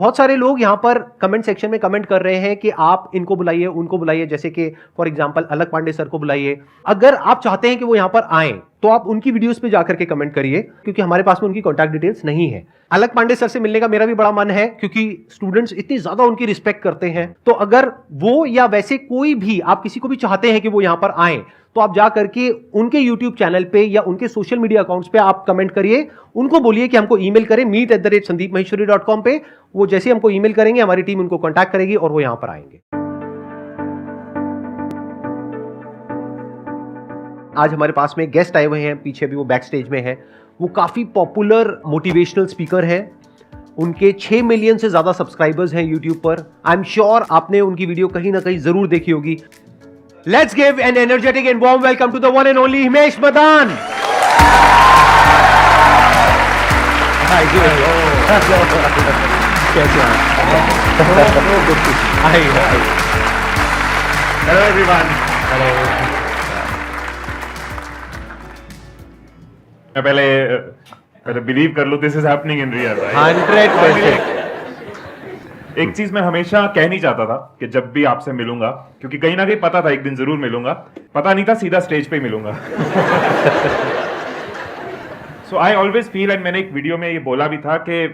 बहुत सारे लोग यहाँ पर कमेंट सेक्शन में कमेंट कर रहे हैं कि आप इनको बुलाइए, उनको बुलाइए, जैसे कि for example Alakh Pandey sir को बुलाइए। अगर आप चाहते हैं कि वो यहाँ पर आए तो आप उनकी वीडियोस पे जाकर के कमेंट करिए, क्योंकि हमारे पास में उनकी कॉन्टैक्ट डिटेल्स नहीं है। अलक पांडे सर से मिलने का मेरा भी बड़ा मन है, क्योंकि स्टूडेंट्स इतनी ज्यादा उनकी रिस्पेक्ट करते हैं। तो अगर वो या वैसे कोई भी आप किसी को भी चाहते हैं कि वो यहाँ पर आए, तो आप जा करके उनके YouTube चैनल पे या उनके सोशल मीडिया अकाउंट्स पे आप कमेंट करिए। उनको बोलिए कि हमको ईमेल करें meet@sandeepmaheshwari.com पे। वो जैसे हमको ईमेल करेंगे, हमारी टीम उनको कांटेक्ट करेगी और वो यहां पर आएंगे। आज हमारे पास में गेस्ट आए हुए हैं, पीछे भी वो बैक स्टेज में है। वो काफी पॉपुलर मोटिवेशनल स्पीकर हैं। उनके 6 मिलियन से ज्यादा सब्सक्राइबर्स हैं यूट्यूब पर। आई एम श्योर आपने उनकी वीडियो कहीं ना कहीं जरूर देखी होगी। Let's give an energetic and warm welcome to the one and only Himesh Madan. कैसे हैं? Hello everyone. Hello. मैं पहले बिलीव कर लूं, this is happening in real, right? 100%। एक चीज मैं हमेशा कहनी चाहता था कि जब भी आपसे मिलूंगा, क्योंकि कहीं ना कहीं पता था एक दिन जरूर मिलूंगा, पता नहीं था सीधा स्टेज पे ही मिलूंगा। सो आई ऑलवेज फील, एंड मैंने एक वीडियो में ये बोला भी था कि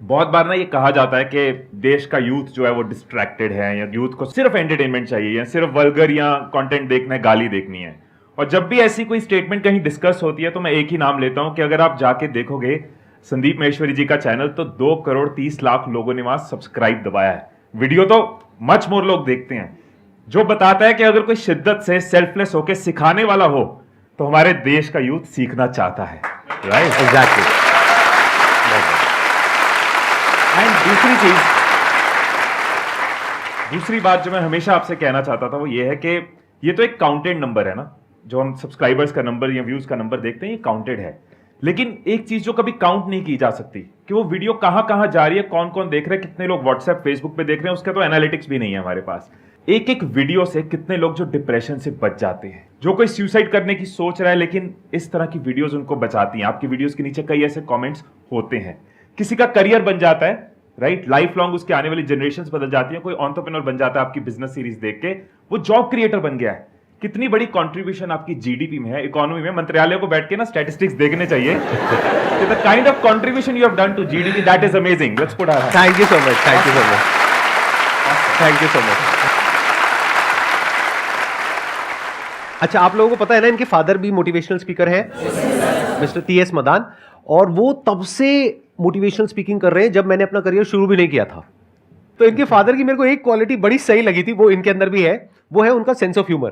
बहुत बार ना ये कहा जाता है कि देश का यूथ जो है वो डिस्ट्रैक्टेड है, या यूथ को सिर्फ एंटरटेनमेंट चाहिए, या सिर्फ वल्गर या कंटेंट देखना है, गाली देखनी है। और जब भी ऐसी कोई स्टेटमेंट कहीं डिस्कस होती है तो मैं एक ही नाम लेता हूं कि अगर आप जाके देखोगे संदीप महेश्वरी जी का चैनल, तो 2,30,00,000 लोगों ने वहां सब्सक्राइब दबाया है। वीडियो तो मच मोर लोग देखते हैं, जो बताता है कि अगर कोई शिद्दत से सेल्फलेस होकर सिखाने वाला हो तो हमारे देश का यूथ सीखना चाहता है, राइट? एग्जैक्टली। एंड दूसरी बात जो मैं हमेशा आपसे कहना चाहता था वो ये है कि ये तो एक काउंटेड नंबर है ना, जो हम सब्सक्राइबर्स का नंबर या व्यूज का नंबर देखते हैं, ये काउंटेड है। लेकिन एक चीज जो कभी काउंट नहीं की जा सकती कि वो वीडियो कहां कहां जा रही है, कौन कौन देख रहे हैं, कितने लोग व्हाट्सएप फेसबुक पे देख रहे हैं, उसका तो एनालिटिक्स भी नहीं है हमारे पास। एक एक वीडियो से कितने लोग जो डिप्रेशन से बच जाते हैं, जो कोई सुसाइड करने की सोच रहा है, लेकिन इस तरह की वीडियोस उनको बचाती हैं। आपकी वीडियोस के नीचे कई ऐसे कमेंट्स होते हैं, किसी का करियर बन जाता है, राइट? लाइफ लॉन्ग उसके आने वाली जनरेशंस बदल जाती हैं, कोई एंटरप्रेन्योर बन जाता है आपकी बिजनेस सीरीज देख के, वो जॉब क्रिएटर बन गया है। कितनी बड़ी कंट्रीब्यूशन आपकी जीडीपी में है, इकोनॉमी में। मंत्रालय को बैठ के ना स्टैटिस्टिक्स देखने चाहिए। The kind of contribution you have done to GDP, that is amazing. Let's put our hands. Thank you so much, thank you so much, thank you so much. अच्छा, आप लोगों को पता है ना, इनके फादर भी मोटिवेशनल स्पीकर है, मिस्टर TS मदान, और वो तब से मोटिवेशनल स्पीकिंग कर रहे हैं जब मैंने अपना करियर शुरू भी नहीं किया था। तो इनके फादर की मेरे को एक क्वालिटी बड़ी सही लगी थी, वो इनके अंदर भी है, वो है उनका सेंस ऑफ ह्यूमर।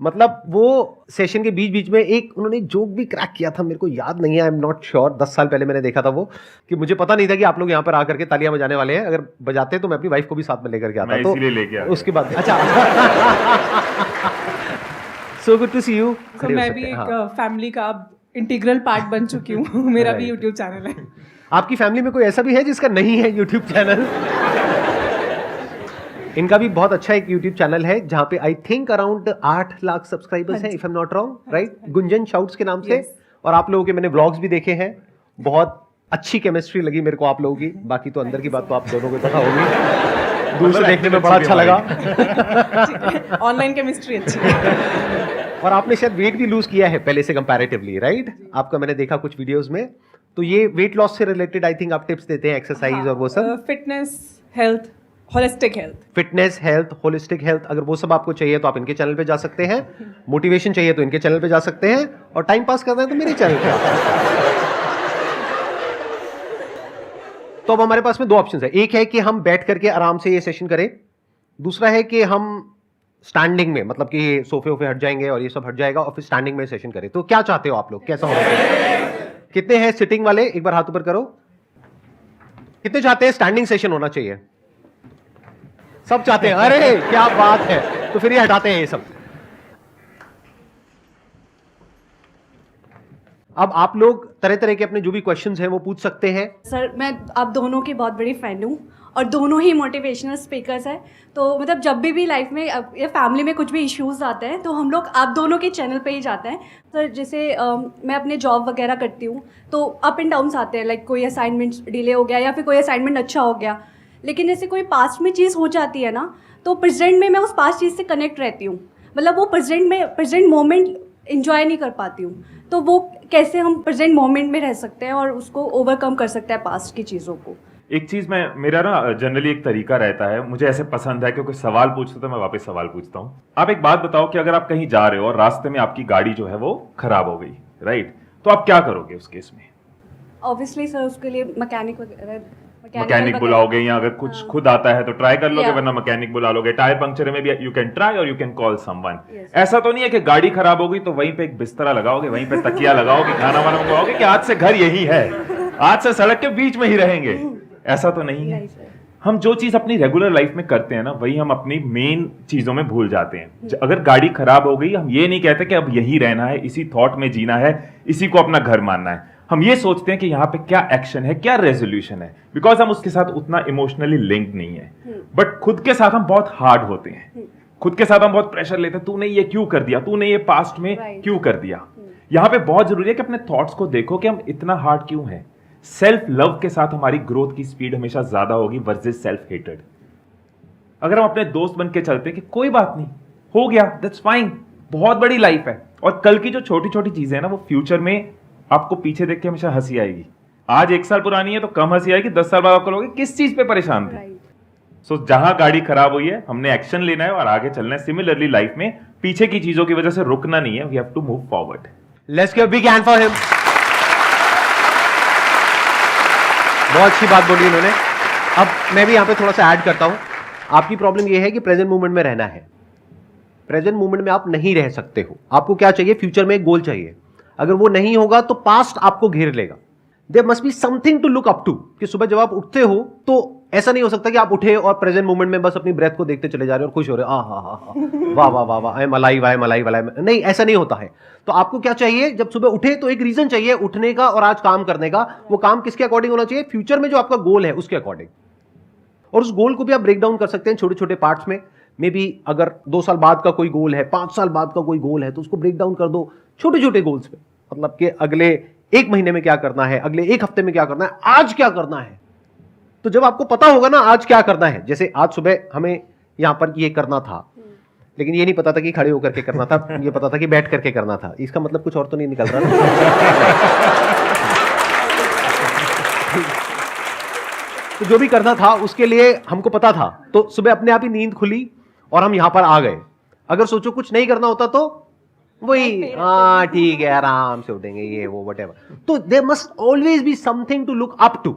मतलब वो सेशन के बीच बीच में उन्होंने एक जोक भी क्रैक किया था, मेरे को याद नहीं है, आई एम नॉट श्योर, 10 साल पहले मैंने देखा था वो, कि मुझे पता नहीं था कि आप लोग यहाँ पर आकर के तालियां बजाने वाले हैं। अगर बजाते तो मैं अपनी वाइफ को भी साथ में लेकर के आता, तो इसीलिए लेके आया। उसके बाद अच्छा। So good to see you. मैं भी एक फैमिली का इंटीग्रल पार्ट बन चुकी हूँ। मेरा भी यूट्यूब चैनल है। आपकी फैमिली में कोई ऐसा भी है जिसका नहीं है यूट्यूब चैनल? इनका भी बहुत अच्छा एक यूट्यूब चैनल है जहां पे I think around 8 lakh subscribers हैं, if I am not wrong, right? Gunjan shouts के नाम से। और आप लोगों के मैंने व्लॉग्स भी देखे हैं, बहुत अच्छी केमिस्ट्री लगी मेरे को आप लोगों की। बाकी तो अंदर की बात तो आप दोनों को पता होगी, दूर से देखने में बड़ा अच्छा लगा। ऑनलाइन केमिस्ट्री अच्छी है। और आपने शायद वेट भी लूज किया है पहले से कंपैरेटिवली, राइट? आपका मैंने देखा कुछ वीडियोस में। तो ये वेट लॉस से रिलेटेड आई थिंक आप टिप्स देते हैं, एक्सरसाइज और वो सब, fitness, health, holistic health. Fitness, health, holistic health, अगर वो सब आपको चाहिए तो आप इनके चैनल पे जा सकते हैं। मोटिवेशन चाहिए तो इनके चैनल पे जा सकते हैं, और टाइम पास करना है तो मेरे चैनल पे आ सकते हैं। तो अब हमारे पास में 2 ऑप्शंस है। एक है कि हम बैठ करके आराम से ये सेशन करें, दूसरा है कि हम स्टैंडिंग में, मतलब कि सोफे वोफे हट जाएंगे और ये सब हट जाएगा और फिर स्टैंडिंग में सेशन करें। तो क्या चाहते हो आप लोग, कैसा होगा? कितने हैं सिटिंग वाले, एक बार हाथ ऊपर करो। कितने चाहते हैं स्टैंडिंग सेशन होना चाहिए? सब चाहते हैं, अरे क्या बात है। तो फिर ये हटाते हैं ये सब। अब आप लोग तरह तरह के अपने जो भी क्वेश्चंस हैं वो पूछ सकते हैं। सर मैं आप दोनों की बहुत बड़ी फ़ैन हूँ और दोनों ही मोटिवेशनल स्पीकर्स हैं। तो मतलब जब भी लाइफ में या फैमिली में कुछ भी इश्यूज आते हैं तो हम लोग आप दोनों के चैनल पे ही जाते हैं। सर जैसे मैं अपने जॉब वगैरह करती हूँ तो अप एंड डाउन्स आते हैं, लाइक कोई असाइनमेंट डिले हो गया या फिर कोई असाइनमेंट अच्छा हो गया। लेकिन जैसे कोई पास्ट में चीज़ हो जाती है ना, तो प्रेजेंट में मैं उस पास्ट चीज़ से कनेक्ट रहती हूँ। मतलब वो प्रेजेंट मोमेंट इंजॉय नहीं कर पाती हूँ। तो वो कैसे हम प्रेजेंट मोमेंट में रह सकते हैं और उसको ओवरकम कर सकते हैं पास्ट की चीज़ों को। एक चीज मेरा ना जनरली एक तरीका रहता है, मुझे ऐसे पसंद है क्योंकि सवाल पूछते तो मैं वापस सवाल पूछता हूँ। आप एक बात बताओ कि अगर आप कहीं जा रहे हो और रास्ते में आपकी गाड़ी जो है वो खराब हो गई, राइट, तो आप क्या करोगे उस केस में? ऑब्वियसली सर उसके लिए मैकेनिक बुलाओगे, या अगर कुछ खुद आता है तो ट्राई कर लोगे, वरना मैकेनिक बुला लोगे। टायर पंक्चर में भी यू कैन ट्राई और यू कैन कॉल समवन। ऐसा तो नहीं है कि गाड़ी खराब हो गई तो वहीं पे एक बिस्तरा लगाओगे, वहीं पे तकिया लगाओगे, खाना वाना मंगवाओगे कि आज से घर यही है, आज से सड़क के बीच में ही रहेंगे। ऐसा तो नहीं है। हम जो चीज अपनी रेगुलर लाइफ में करते हैं ना, वही हम अपनी मेन चीजों में भूल जाते हैं। अगर गाड़ी खराब हो गई, हम ये नहीं कहते कि अब यही रहना है, इसी थॉट में जीना है, इसी को अपना घर मानना है। हम ये सोचते हैं कि यहाँ पे क्या एक्शन है, क्या रेजोल्यूशन है, बिकॉज हम उसके साथ उतना इमोशनली लिंक्ड नहीं है। बट खुद के साथ हम बहुत हार्ड होते हैं, खुद के साथ हम बहुत प्रेशर लेते हैं। तूने ये क्यों कर दिया, तूने ये पास्ट में क्यों कर दिया। यहाँ पे बहुत जरूरी है कि अपने थॉट्स को देखो कि हम इतना हार्ड क्यों है। सेल्फ लव के साथ हमारी ग्रोथ की स्पीड हमेशा ज्यादा होगी वर्सेस सेल्फ हेटेड। अगर हम अपने दोस्त बन के चलते हैं कि कोई बात नहीं, हो गया, दैट्स फाइन, बहुत बड़ी लाइफ है, और कल की जो छोटी छोटी चीजें हैं ना, वो फ्यूचर में आपको पीछे देख के हमेशा हंसी आएगी। आज 1 साल पुरानी है तो कम हंसी आएगी, 10 साल बाद आपको लोगे किस चीज पे परेशान थे। सो जहां गाड़ी खराब हुई है, हमने एक्शन लेना है और आगे चलना है। सिमिलरली लाइफ में पीछे की चीजों की वजह से रुकना नहीं है, we have to move forward. Let's give a big hand for him. बहुत अच्छी बात बोली इन्होंने। अब मैं भी यहां पे थोड़ा सा ऐड करता हूं। आपकी प्रॉब्लम यह है कि प्रेजेंट मोमेंट में रहना है। प्रेजेंट मोमेंट में आप नहीं रह सकते हो। आपको क्या चाहिए? फ्यूचर में एक गोल चाहिए। अगर वो नहीं होगा तो पास्ट आपको घेर लेगा। There must be something to look up to, कि सुबह जब आप उठते हो तो ऐसा नहीं हो सकता कि आप उठे और प्रेजेंट मोमेंट में बस अपनी ब्रेथ को देखते चले जा रहे हो और खुश हो रहे हो, वाह वाह वाह वाह, I am alive, I am alive, alive. नहीं, ऐसा नहीं होता है। तो आपको क्या चाहिए? जब सुबह उठे तो एक रीजन चाहिए उठने का और आज काम करने का। वो काम किसके अकॉर्डिंग होना चाहिए? फ्यूचर में जो आपका गोल है उसके अकॉर्डिंग। और उस गोल को भी आप ब्रेक डाउन कर सकते हैं छोटे छोटे पार्ट्स में। मे बी अगर 2 साल बाद का कोई गोल है, 5 साल बाद का कोई गोल है, तो उसको ब्रेक डाउन कर दो छोटे छोटे गोल्स में। मतलब कि अगले 1 महीने में क्या करना है, अगले 1 हफ्ते में क्या करना है, आज क्या करना है। तो जब आपको पता होगा ना आज क्या करना है, जैसे आज सुबह हमें यहां पर ये करना था, लेकिन ये नहीं पता था कि खड़े होकर के करना था, ये पता था कि बैठ करके करना था। इसका मतलब कुछ और तो नहीं निकल रहा ना। तो जो भी करना था उसके लिए हमको पता था, तो सुबह अपने आप ही नींद खुली और हम यहां पर आ गए। अगर सोचो कुछ नहीं करना होता तो वही, हाँ ठीक है, आराम से उठेंगे, ये वो व्हाटएवर। तो there must always be something to look up to,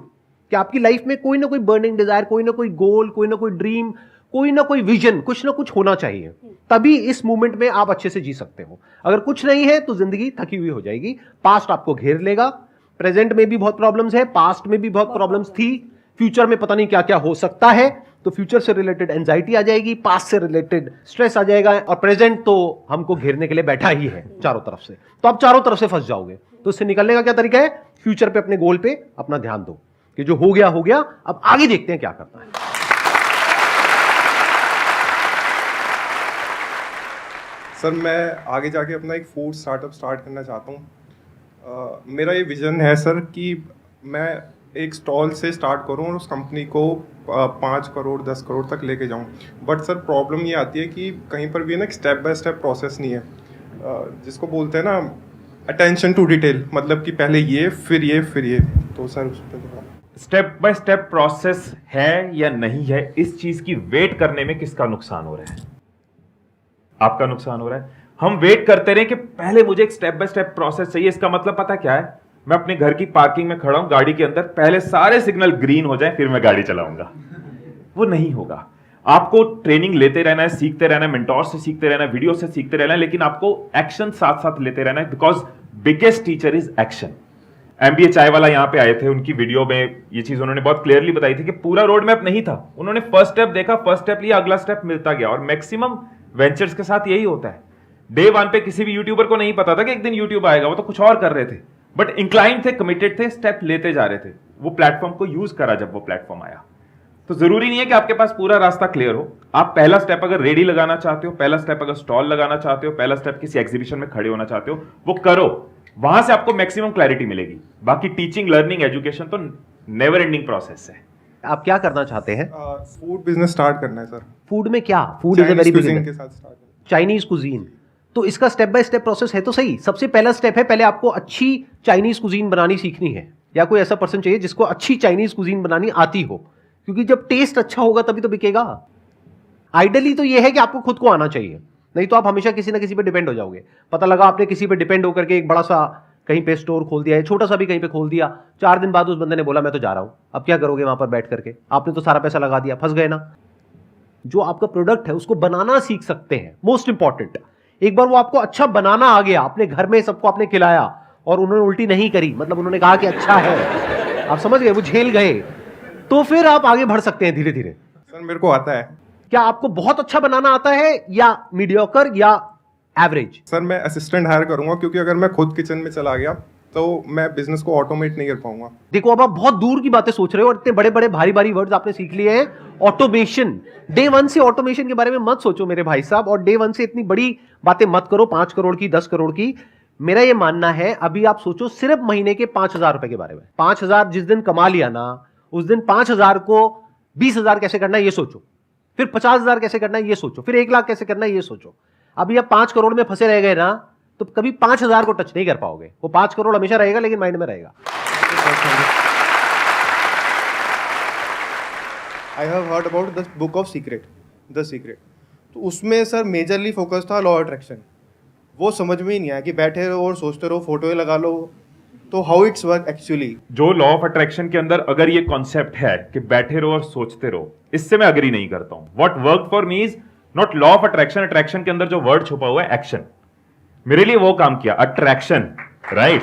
कि आपकी लाइफ में कोई ना कोई बर्निंग डिजायर, कोई ना कोई गोल, कोई ना कोई ड्रीम, कोई ना कोई विजन, कुछ ना कुछ होना चाहिए। तभी इस मूवमेंट में आप अच्छे से जी सकते हो। अगर कुछ नहीं है तो जिंदगी थकी हुई हो जाएगी। पास्ट आपको घेर लेगा। प्रेजेंट में भी बहुत प्रॉब्लम्स है, पास्ट में भी बहुत प्रॉब्लम्स थी, फ्यूचर में पता नहीं क्या क्या हो सकता है। तो फ्यूचर से रिलेटेड एंजाइटी आ जाएगी, पास्ट से रिलेटेड स्ट्रेस आ जाएगा, और प्रेजेंट तो हमको घेरने के लिए बैठा ही है चारों तरफ से। तो आप चारों तरफ से फंस जाओगे। तो इससे निकलने का क्या तरीका है? फ्यूचर पे, अपने गोल पे अपना ध्यान दो कि जो हो गया, अब आगे देखते हैं क्या करना है। सर मैं आगे जाके अपना एक फूड स्टार्टअप स्टार्ट करना चाहता हूँ। मेरा ये विज़न है सर कि मैं एक स्टॉल से स्टार्ट करूँ और उस कंपनी को 5 करोड़ 10 करोड़ तक लेके जाऊँ। बट सर प्रॉब्लम ये आती है कि कहीं पर भी है ना, स्टेप बाय स्टेप प्रोसेस नहीं है, जिसको बोलते हैं ना अटेंशन टू डिटेल, मतलब कि पहले ये फिर ये फिर ये। तो सर उस पर स्टेप बाय स्टेप प्रोसेस है या नहीं है, इस चीज की वेट करने में किसका नुकसान हो रहा है? आपका नुकसान हो रहा है। हम वेट करते रहे कि पहले मुझे एक स्टेप बाय स्टेप प्रोसेस चाहिए। इसका मतलब पता क्या है? मैं अपने घर की पार्किंग में खड़ा हूं, गाड़ी के अंदर, पहले सारे सिग्नल ग्रीन हो जाए फिर मैं गाड़ी चलाऊंगा। वो नहीं होगा। आपको ट्रेनिंग लेते रहना है, सीखते रहना है, मेंटोर से सीखते रहना है, वीडियो से सीखते रहना है, लेकिन आपको एक्शन साथ साथ लेते रहना है, because biggest teacher is action. MBA चाय वाला यहाँ पे आए थे, उनकी वीडियो में ये चीज उन्होंने बहुत क्लियरली बताई थी कि पूरा रोड मैप नहीं था। उन्होंने फर्स्ट स्टेप देखा, फर्स्ट स्टेप लिया, अगला स्टेप मिलता गया। और मैक्सिमम वेंचर्स के साथ यही होता है। डे 1 पे किसी भी यूट्यूबर को नहीं पता था कि एक दिन यूट्यूब आएगा, वो तो कुछ और कर रहे थे। बट इंक्लाइन थे, कमिटेड थे, स्टेप लेते जा रहे थे। वो प्लेटफॉर्म को यूज करा जब वो प्लेटफॉर्म आया। तो जरूरी नहीं है कि आपके पास पूरा रास्ता क्लियर हो। आप पहला स्टेप अगर रेडी लगाना चाहते हो, पहला स्टेप अगर स्टॉल लगाना चाहते हो, पहला स्टेप किसी एग्जीबिशन में खड़े होना चाहते हो, वो करो। वहां से आपको मैक्सिमम क्लैरिटी मिलेगी। बाकी टीचिंग, लर्निंग, एजुकेशन तो नेवर एंडिंग प्रोसेस है। आप क्या करना चाहते हैं? फूड बिजनेस स्टार्ट करना है सर। फूड में क्या? Food is a very big के साथ स्टार्ट करना चाइनीज कुजीन। तो इसका स्टेप बाय स्टेप प्रोसेस है तो सही। सबसे पहला स्टेप है, पहले आपको अच्छी चाइनीज कुजीन बनानी सीखनी है, या कोई ऐसा पर्सन चाहिए जिसको अच्छी चाइनीज कुजीन बनानी आती हो, क्योंकि जब टेस्ट अच्छा होगा तभी तो बिकेगा। आइडियली तो ये है कि आपको खुद को आना चाहिए, नहीं तो आप हमेशा किसी ना किसी पे डिपेंड हो जाओगे। पता लगा आपने किसी पे डिपेंड होकर के एक बड़ा सा कहीं पे स्टोर खोल दिया है, छोटा सा भी कहीं पे खोल दिया, 4 दिन बाद उस बंदे ने बोला मैं तो जा रहा हूं। अब क्या करोगे वहां पर बैठ करके? आपने तो सारा पैसा लगा दिया, फंस गए ना। जो आपका प्रोडक्ट है उसको बनाना सीख सकते हैं, मोस्ट इंपॉर्टेंट। एक बार वो आपको अच्छा बनाना आ गया, अपने घर में सबको आपने खिलाया और उन्होंने उल्टी नहीं करी, मतलब उन्होंने कहा कि अच्छा है, आप समझ गए, वो झेल गए, तो फिर आप आगे बढ़ सकते हैं धीरे धीरे। सर मेरे को आता है। क्या आपको बहुत अच्छा बनाना आता है या मीडियोकर या एवरेज? सर मैं असिस्टेंट हायर करूंगा, क्योंकि अगर मैं खुद किचन में चला गया तो मैं बिजनेस को ऑटोमेट नहीं कर पाऊंगा। देखो अब आप बहुत दूर की बातें सोच रहे हो और इतने बड़े बड़े भारी भारी वर्ड्स आपने सीख लिए हैं। ऑटोमेशन, डे 1 से ऑटोमेशन के बारे में मत सोचो मेरे भाई साहब, और डे 1 से इतनी बड़ी बातें मत करो, 5 करोड़ की, 10 करोड़ की। मेरा ये मानना है अभी आप सोचो सिर्फ महीने के 5,000 रुपए के बारे में। 5,000 जिस दिन कमा लिया ना, उस दिन 5,000 को 20,000 कैसे करना है ये सोचो, फिर 50,000 कैसे करना है ये सोचो, फिर 1 लाख कैसे करना है ये सोचो। अभी आप 5 करोड़ में फंसे रह गए ना, तो कभी 5,000 को टच नहीं कर पाओगे। वो 5 करोड़ हमेशा रहेगा लेकिन माइंड में रहेगा। I have heard about the book of secret, the secret. तो उसमें सर मेजरली फोकस था लॉ अट्रैक्शन। वो समझ में ही नहीं आया कि बैठे रहो और सोचते रहो, फोटो लगा लो, तो हाउ इट्स वर्क एक्चुअली। जो लॉ ऑफ अट्रैक्शन के अंदर अगर ये कॉन्सेप्ट है कि बैठे रहो और सोचते रहो, इससे मैं अग्री नहीं करता हूं। What work for me is not law of attraction. Attraction के अंदर जो वर्ड छुपा हुआ है एक्शन, मेरे लिए वो काम किया, अट्रैक्शन, राइट।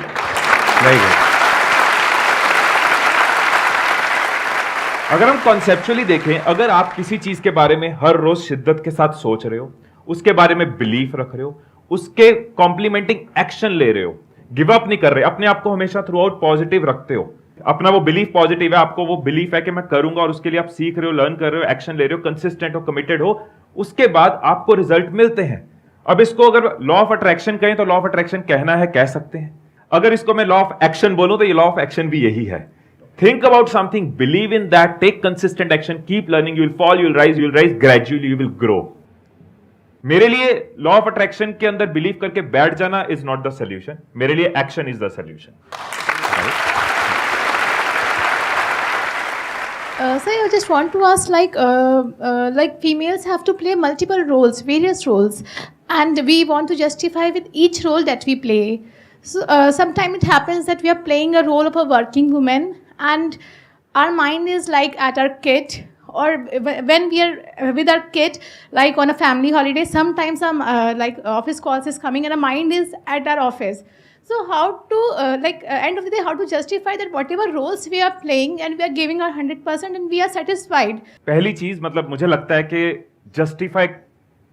अगर हम कॉन्सेप्चुअली देखें, अगर आप किसी चीज के बारे में हर रोज शिद्दत के साथ सोच रहे हो, उसके बारे में बिलीफ रख रहे हो, उसके कॉम्प्लीमेंटिंग एक्शन ले रहे हो, गिव अप नहीं कर रहे, अपने आप को हमेशा थ्रू आउट पॉजिटिव रखते हो, अपना वो बिलीफ पॉजिटिव है, आपको वो बिलीफ है कि मैं करूंगा, और उसके लिए आप सीख रहे हो, लर्न कर रहे हो, एक्शन ले रहे हो, कंसिस्टेंट हो, कमिटेड हो, उसके बाद आपको रिजल्ट मिलते हैं। अब इसको अगर लॉ ऑफ अट्रैक्शन कहें तो लॉ ऑफ अट्रैक्शन कहना है, कह सकते हैं। अगर इसको मैं लॉ ऑफ एक्शन बोलूं तो ये लॉ ऑफ एक्शन भी यही है। Think about something, believe in that, take consistent action, keep learning, you will fall, you will rise, gradually you will grow. मेरे लिए लॉ ऑफ अट्रैक्शन के अंदर बिलीव करके बैठ जाना इज नॉट द सोल्यूशन, मेरे लिए action is the solution. Sir, I just want to ask, like females have to play multiple roles, various roles, and we want to justify with each role that we play. So sometimes it happens that we are playing a role of a working woman, and our mind is like at our kid, or when we are with our kid, like on a family holiday. Sometimes some like office calls is coming, and our mind is at our office. So how to end of the day, how to justify that whatever roles we are playing and we are giving our 100% and we are satisfied? पहली चीज, मतलब मुझे लगता है कि justify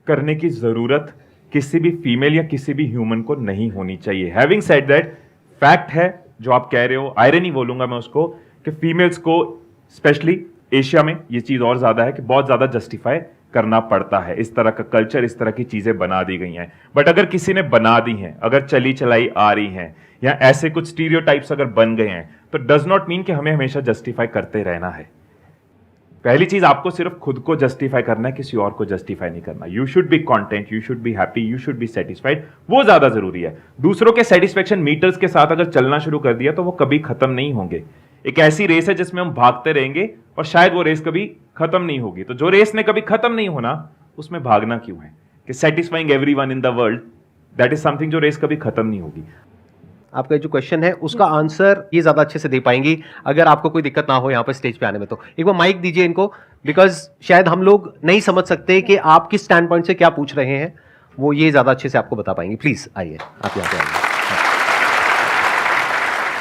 करने की जरूरत किसी भी फीमेल या किसी भी ह्यूमन को नहीं होनी चाहिए। हैविंग सेड दैट, फैक्ट है जो आप कह रहे हो, आयरनी बोलूंगा मैं उसको, कि फीमेल्स को स्पेशली एशिया में ये चीज और ज्यादा है कि बहुत ज्यादा जस्टिफाई करना पड़ता है। इस तरह का कल्चर, इस तरह की चीजें बना दी गई हैं। बट अगर किसी ने बना दी हैं, अगर चली चलाई आ रही हैं, या ऐसे कुछ स्टीरियोटाइप्स अगर बन गए हैं, तो डज नॉट मीन कि हमें हमेशा जस्टिफाई करते रहना है। पहली चीज, आपको सिर्फ खुद को जस्टिफाई करना है, किसी और को जस्टिफाई नहीं करना। You should be content, you should be happy, you should be satisfied, वो ज्यादा जरूरी है। दूसरों के सेटिस्फेक्शन मीटर्स के साथ अगर चलना शुरू कर दिया तो वो कभी खत्म नहीं होंगे। एक ऐसी रेस है जिसमें हम भागते रहेंगे और शायद वो रेस कभी खत्म नहीं होगी। तो जो रेस ने कभी खत्म नहीं होना, उसमें भागना क्यों है? कि satisfying everyone in the world, that is something जो रेस कभी खत्म नहीं होगी। आपका जो क्वेश्चन है उसका आंसर ये ज्यादा अच्छे से दे पाएंगी अगर आपको कोई दिक्कत ना हो यहाँ पर स्टेज पे आने में। तो एक बार माइक दीजिए इनको, बिकॉज शायद हम लोग नहीं समझ सकते कि आप किस स्टैंड पॉइंट से क्या पूछ रहे हैं, वो ये ज्यादा अच्छे से आपको बता पाएंगे। प्लीज आइए, आप यहाँ पे आइए।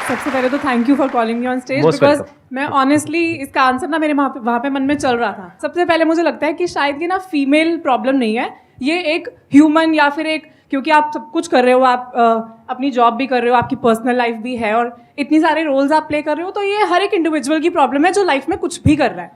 सबसे पहले तो thank you for calling me on stage, because मैं ऑनेस्टली इसका आंसर ना मेरे वहाँ पे मन में चल रहा था। सबसे पहले मुझे लगता है कि शायद ये ना फीमेल प्रॉब्लम नहीं है, ये एक ह्यूमन या फिर एक क्योंकि आप सब कुछ कर रहे हो, आप अपनी जॉब भी कर रहे हो, आपकी पर्सनल लाइफ भी है और इतनी सारे रोल्स आप प्ले कर रहे हो, तो ये हर एक इंडिविजुअल की प्रॉब्लम है जो लाइफ में कुछ भी कर रहा है।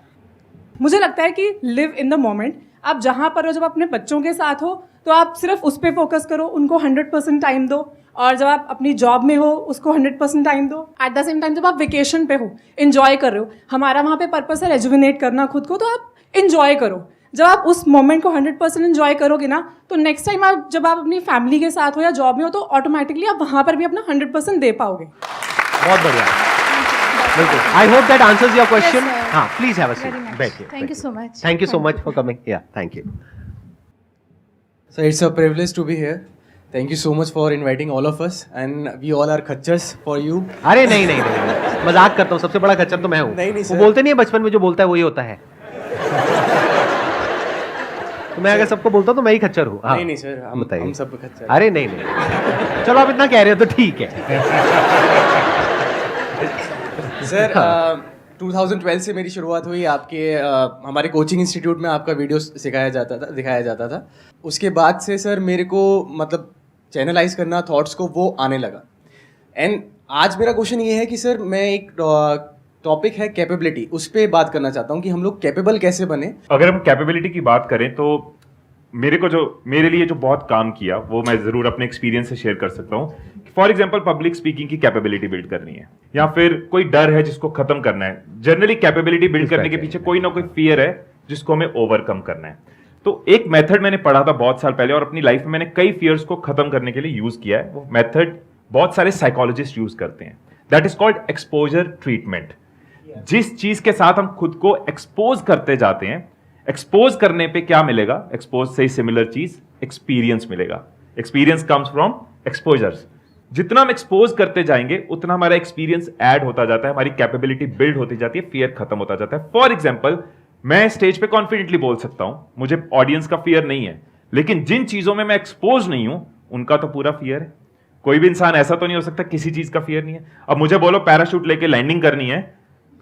मुझे लगता है कि लिव इन द मोमेंट। आप जहाँ पर हो, जब अपने बच्चों के साथ हो तो आप सिर्फ उस पर फोकस करो, उनको 100% टाइम दो, और जब आप अपनी जॉब में हो उसको 100% टाइम दो। एट द सेम टाइम जब आप वेकेशन पे हो, इन्जॉय कर रहे हो, हमारा वहाँ पे पर्पस है रेजुविनेट करना खुद को, तो आप इन्जॉय करो। जब आप उस मोमेंट को 100% इन्जॉय करोगे ना, तो नेक्स्ट टाइम आप जब आप अपनी फैमिली के साथ हो या जॉब में हो, तो ऑटोमेटिकली आप वहाँ पर भी अपना 100% दे पाओगे। बहुत बढ़िया, बिल्कुल। I hope that answers your question. Yes, sir. हाँ, please have a seat, Very much. बैठिए। Thank you so much. Thank you so much for coming. Yeah, thank you. So it's a privilege to be here. Thank you so much for inviting all of us, and we all are खच्चर्स for you. अरे नहीं नहीं नहीं, मजाक करता हूँ, सबसे बड़ा खच्चर तो मैं हूँ। नहीं, वो sir. बोलते नहीं है बचपन में जो बोलता है वही होता है। तो मैं अगर सबको बोलता हूँ तो मैं ही खच्चर हूँ। हाँ, नहीं सर, हम सब खच्चर। अरे नहीं नहीं, चलो आप इतना कह रहे हो तो ठीक है। सर 2012 से मेरी शुरुआत हुई आपके हमारे कोचिंग इंस्टीट्यूट में आपका वीडियो दिखाया जाता था। उसके बाद से सर मेरे को मतलब चैनलाइज करना थॉट्स को वो आने लगा। एंड आज मेरा क्वेश्चन ये है कि सर मैं एक टॉपिक है कैपेबिलिटी, उस पर बात करना चाहता हूँ कि हम लोग कैपेबल कैसे बने। अगर हम कैपेबिलिटी की बात करें तो मेरे लिए जो बहुत काम किया वो मैं जरूर अपने एक्सपीरियंस से शेयर कर सकता हूँ। फॉर एग्जाम्पल पब्लिक स्पीकिंग की कैपेबिलिटी बिल्ड करनी है, या फिर कोई डर है जिसको खत्म करना है। जनरली कैपेबिलिटी बिल्ड करने के पीछे कोई ना कोई फियर है जिसको हमें ओवरकम करना है। तो एक मेथड मैंने पढ़ा था बहुत साल पहले, और अपनी लाइफ में मैंने कई फियर्स को खत्म करने के लिए यूज किया है। वो मेथड बहुत सारे साइकोलॉजिस्ट यूज करते हैं। That is called exposure treatment. जिस चीज के साथ हम खुद को एक्सपोज करते जाते हैं, एक्सपोज करने पे क्या मिलेगा? एक्सपोज से सिमिलर चीज एक्सपीरियंस मिलेगा। Experience comes from exposures. जितना हम एक्सपोज करते जाएंगे उतना हमारा एक्सपीरियंस ऐड होता जाता है, हमारी कैपेबिलिटी बिल्ड होती जाती है, फियर खत्म होता जाता है। फॉर एग्जाम्पल मैं स्टेज पे कॉन्फिडेंटली बोल सकता हूं, मुझे ऑडियंस का फियर नहीं है, लेकिन जिन चीजों में मैं एक्सपोज नहीं हूं उनका तो पूरा फियर है। कोई भी इंसान ऐसा तो नहीं हो सकता किसी चीज का फियर नहीं है। अब मुझे बोलो पैराशूट लेके लैंडिंग करनी है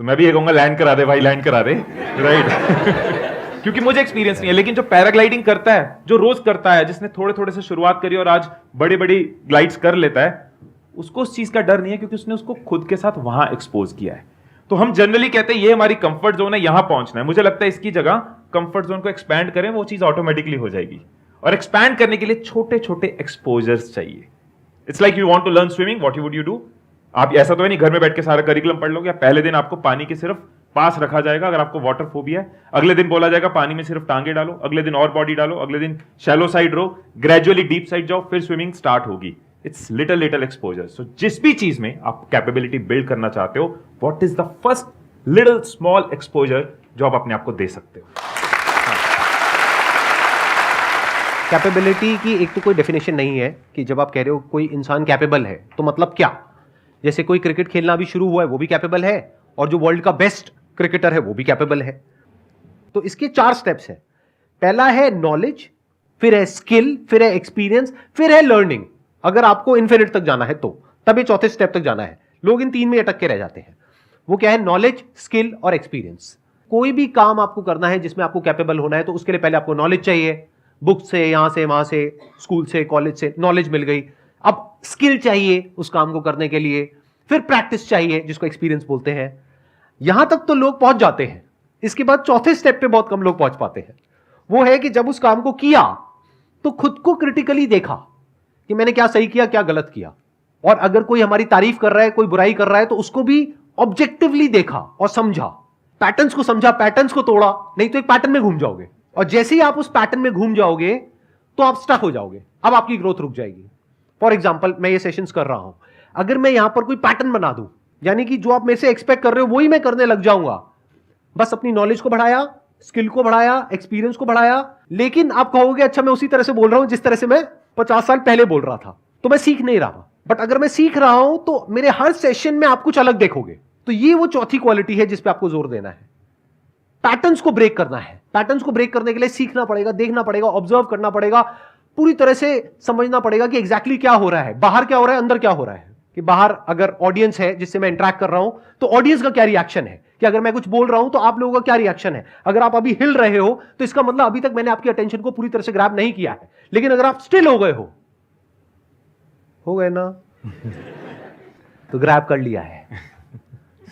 तो मैं भी ये कहूंगा लैंड करा दे भाई, लैंड करा दे, राइट? क्योंकि मुझे एक्सपीरियंस नहीं है। लेकिन जो पैराग्लाइडिंग करता है, जो रोज करता है, जिसने थोड़े थोड़े से शुरुआत करी और आज बड़ी बड़ी ग्लाइड्स कर लेता है, उसको उस चीज का डर नहीं है क्योंकि उसने उसको खुद के साथ वहां एक्सपोज किया है। तो हम जनरली कहते हैं ये हमारी कंफर्ट जोन है, यहां पहुंचना है। मुझे लगता है इसकी जगह कंफर्ट जोन को एक्सपैंड करें, वो चीज ऑटोमेटिकली हो जाएगी। और एक्सपैंड करने के लिए छोटे छोटे एक्सपोजर्स चाहिए। It's like you want to learn swimming, what would you do? आप ऐसा तो है नहीं घर में बैठ के सारा करिकुलम पढ़ लोगे। पहले दिन आपको पानी के सिर्फ पास रखा जाएगा अगर आपको वाटर फोबिया है, अगले दिन बोला जाएगा पानी में सिर्फ टांगे डालो, अगले दिन और बॉडी डालो, अगले दिन शैलो साइड रो, ग्रेजुअली डीप साइड जाओ, फिर स्विमिंग स्टार्ट होगी। It's little little exposure. So जिस भी चीज में आप कैपेबिलिटी बिल्ड करना चाहते हो, what is the first little small exposure जो आप अपने आप को दे सकते हो? कैपेबिलिटी की एक तो कोई डेफिनेशन नहीं है कि जब आप कह रहे हो कोई इंसान कैपेबल है तो मतलब क्या? जैसे कोई क्रिकेट खेलना अभी शुरू हुआ है वो भी कैपेबल है, और जो वर्ल्ड का बेस्ट क्रिकेटर है वो भी कैपेबल है। तो इसके 4 स्टेप्स हैं। पहला है नॉलेज, फिर है स्किल, फिर है एक्सपीरियंस, फिर है लर्निंग। अगर आपको इन्फिनिट तक जाना है तो तब ये चौथे स्टेप तक जाना है। लोग इन 3 में अटक के रह जाते हैं। वो क्या है? नॉलेज, स्किल और एक्सपीरियंस। कोई भी काम आपको करना है जिसमें आपको कैपेबल होना है तो उसके लिए पहले आपको नॉलेज चाहिए। बुक से, यहां से, वहां से, स्कूल से, कॉलेज से नॉलेज मिल गई। अब स्किल चाहिए उस काम को करने के लिए, फिर प्रैक्टिस चाहिए जिसको एक्सपीरियंस बोलते हैं। यहां तक तो लोग पहुंच जाते हैं। इसके बाद चौथे स्टेप पे बहुत कम लोग पहुंच पाते हैं। वो है कि जब उस काम को किया तो खुद को क्रिटिकली देखा कि मैंने क्या सही किया, क्या गलत किया, और अगर कोई हमारी तारीफ कर रहा है, कोई बुराई कर रहा है तो उसको भी ऑब्जेक्टिवली देखा और समझा, पैटर्न्स को समझा, पैटर्न्स को तोड़ा। नहीं तो एक पैटर्न में घूम जाओगे, और जैसे ही आप उस पैटर्न में घूम जाओगे तो आप स्टक हो जाओगे। अब आपकी ग्रोथ रुक जाएगी। फॉर एग्जाम्पल मैं ये सेशंस कर रहा हूं, अगर मैं यहां पर कोई पैटर्न बना दूं, यानी कि जो आप मेरे से एक्सपेक्ट कर रहे हो वही मैं करने लग जाऊंगा, बस अपनी नॉलेज को बढ़ाया, स्किल को बढ़ाया, एक्सपीरियंस को बढ़ाया, लेकिन आप कहोगे अच्छा मैं उसी तरह से बोल रहा हूं जिस तरह से मैं 50 साल पहले बोल रहा था, तो मैं सीख नहीं रहा। बट अगर मैं सीख रहा हूं तो मेरे हर सेशन में आप कुछ अलग देखोगे। तो ये वो चौथी क्वालिटी है जिस पे आपको जोर देना है। पैटर्न्स को ब्रेक करना है। पैटर्न्स को ब्रेक करने के लिए सीखना पड़ेगा, देखना पड़ेगा, ऑब्जर्व करना पड़ेगा, पूरी तरह से समझना पड़ेगा कि एग्जैक्टली क्या हो रहा है, बाहर क्या हो रहा है, अंदर क्या हो रहा है। कि बाहर अगर ऑडियंस है जिससे मैं इंटरेक्ट कर रहा हूं तो ऑडियंस का क्या रिएक्शन है, कि अगर मैं कुछ बोल रहा हूं तो आप लोगों का क्या रिएक्शन है। अगर आप अभी हिल रहे हो तो इसका मतलब अभी तक मैंने आपकी अटेंशन को पूरी तरह से ग्रैब नहीं किया है। लेकिन अगर आप स्टिल हो गए हो हो गए ना? तो ग्रैब कर लिया है,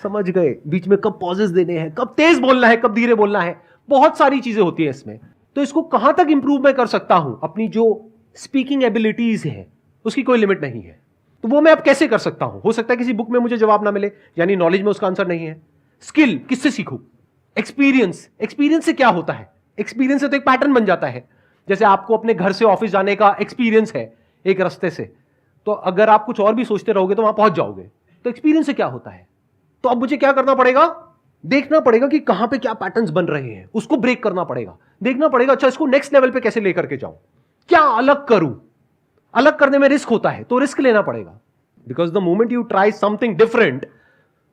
समझ गए बीच में कब पॉजेस देने हैं, कब तेज बोलना है, कब धीरे बोलना है, बहुत सारी चीजें होती है इसमें। तो इसको कहां तक इंप्रूव मैं कर सकता हूं, अपनी जो स्पीकिंग एबिलिटीज है उसकी कोई लिमिट नहीं है। तो वो मैं अब कैसे कर सकता हूं? हो सकता है किसी बुक में मुझे जवाब ना मिले, यानी नॉलेज में उसका आंसर नहीं है। स्किल किससे सीखूं? एक्सपीरियंस, एक्सपीरियंस से क्या होता है? एक्सपीरियंस से तो एक पैटर्न बन जाता है। जैसे आपको अपने घर से ऑफिस जाने का एक्सपीरियंस है एक रास्ते से, तो अगर आप कुछ और भी सोचते रहोगे तो वहां पहुंच जाओगे। तो एक्सपीरियंस से क्या होता है? तो अब मुझे क्या करना पड़ेगा? देखना पड़ेगा कि कहां पे क्या पैटर्न्स बन रहे हैं, उसको ब्रेक करना पड़ेगा। देखना पड़ेगा अच्छा इसको नेक्स्ट लेवल पे कैसे लेकर के जाऊं, क्या अलग करूं। अलग करने में रिस्क होता है, तो रिस्क लेना पड़ेगा। Because the moment you try something different,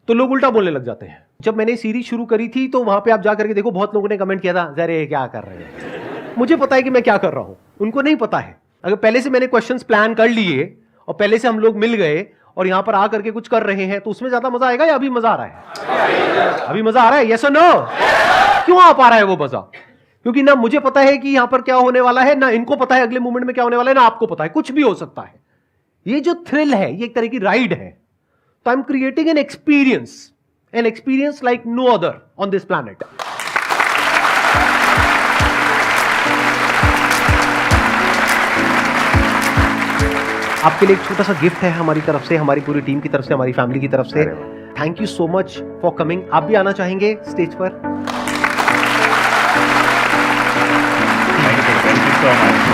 तो लोग उल्टा बोलने लग जाते हैं। जब मैंने सीरीज शुरू करी थी तो वहां पे आप जाकर के देखो, बहुत लोगों ने कमेंट किया था, अरे क्या कर रहे हैं। मुझे पता है कि मैं क्या कर रहा हूं, उनको नहीं पता है। अगर पहले से मैंने क्वेश्चंस प्लान कर लिए और पहले से हम लोग मिल गए और यहां पर आकर के कुछ कर रहे हैं, तो उसमें ज्यादा मजा आएगा या अभी मजा आ रहा है? अभी मजा आ रहा है, यस और नो? क्यों आ पा रहा है वो मजा? क्योंकि ना मुझे पता है कि यहां पर क्या होने वाला है, ना इनको पता है अगले मोमेंट में क्या होने वाला है, ना आपको पता है, कुछ भी हो सकता है। ये जो थ्रिल है ये एक तरह की राइड है। तो I am creating an experience like no other on this planet. आपके लिए एक छोटा सा गिफ्ट है हमारी तरफ से, हमारी पूरी टीम की तरफ से, हमारी फैमिली की तरफ से। Thank you so much for coming. आप भी आना चाहेंगे स्टेज पर? Thank you so much.